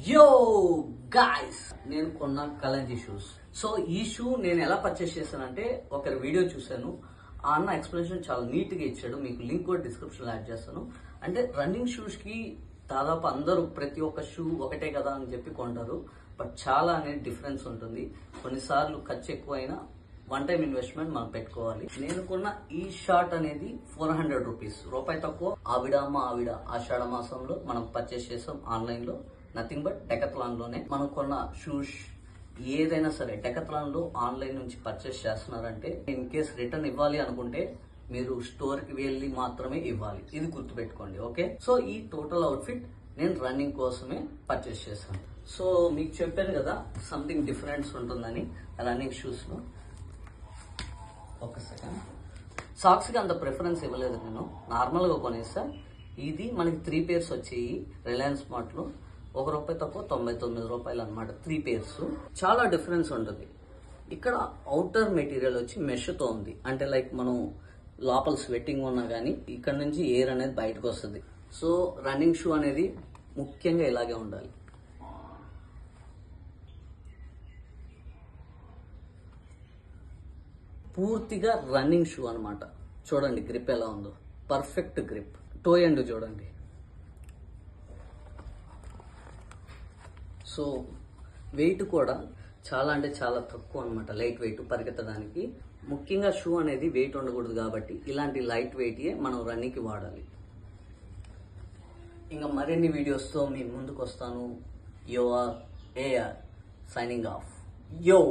యో గాయ్స్, నేను కొన్న కలంజీ షూస్. సో ఈ షూ నేను ఎలా పర్చేస్ చేశానంటే ఒకరి వీడియో చూశాను. ఆ అన్న ఎక్స్ప్లెనేషన్ చాలా నీట్ గా ఇచ్చాడు. మీకు లింక్ కూడా డిస్క్రిప్షన్ లో యాడ్ చేస్తాను. అంటే రన్నింగ్ షూస్ కి దాదాపు అందరూ ప్రతి ఒక్క షూ ఒకటే కదా అని చెప్పి కొంటారు. బట్ చాలా అనేది డిఫరెన్స్ ఉంటుంది. కొన్నిసార్లు ఖర్చు ఎక్కువైనా వన్ టైం ఇన్వెస్ట్మెంట్ మనం పెట్టుకోవాలి. నేను కొన్న ఈ షార్ట్ అనేది 400 రూపీస్, రూపాయి తక్కువ. ఆవిడ ఆషాఢ మాసంలో మనం పర్చేస్ చేసాం ఆన్లైన్ లో. నథింగ్ బట్ డెకత్లాన్ లోనే మనం కొన్న షూస్ ఏదైనా సరే డెకత్లాన్ లో ఆన్లైన్ నుంచి పర్చేస్ చేస్తున్నారంటే ఇన్ కేస్ రిటర్న్ ఇవ్వాలి అనుకుంటే మీరు స్టోర్ కి వెళ్ళి మాత్రమే ఇవ్వాలి. ఇది గుర్తుపెట్టుకోండి. ఓకే, సో ఈ టోటల్ అవుట్ఫిట్ నేను రన్నింగ్ కోసమే పర్చేస్ చేశాను. సో మీకు చెప్పాను కదా సంథింగ్ డిఫరెన్స్ ఉంటుందని రన్నింగ్ షూస్ లో. ఒక సెకండ్, సాక్స్ కి అంత ప్రిఫరెన్స్ ఇవ్వలేదు నేను, నార్మల్ గా కొనేస్తా. ఇది మనకి 3 పేర్స్ వచ్చాయి రిలయన్స్ స్మార్ట్ లో. ₹1 తక్కువ 99 రూపాయలు అనమాట 3 పేర్స్. చాలా డిఫరెన్స్ ఉంటుంది. ఇక్కడ అవుటర్ మెటీరియల్ వచ్చి మెష్ తో ఉంది. అంటే లైక్ మనం లోపల స్వెట్టింగ్ ఉన్నా గానీ ఇక్కడ నుంచి ఎయిర్ అనేది బయటకు వస్తుంది. సో రన్నింగ్ షూ అనేది ముఖ్యంగా ఇలాగే ఉండాలి. పూర్తిగా రన్నింగ్ షూ అనమాట. చూడండి గ్రిప్ ఎలా ఉందో, పర్ఫెక్ట్ గ్రిప్. టో ఎండ్ చూడండి. సో వెయిట్ కూడా చాలా అంటే చాలా తక్కువ అనమాట, లైట్ వెయిట్ పరిగెత్తడానికి. ముఖ్యంగా షూ అనేది వెయిట్ ఉండకూడదు కాబట్టి ఇలాంటి లైట్ వెయిట్ మనం రన్నింగ్ కి వాడాలి. ఇంకా మరిన్ని వీడియోస్ తో మీ ముందుకు వస్తాను. యోఆర్ ఏఆర్ సైనింగ్ ఆఫ్. యో.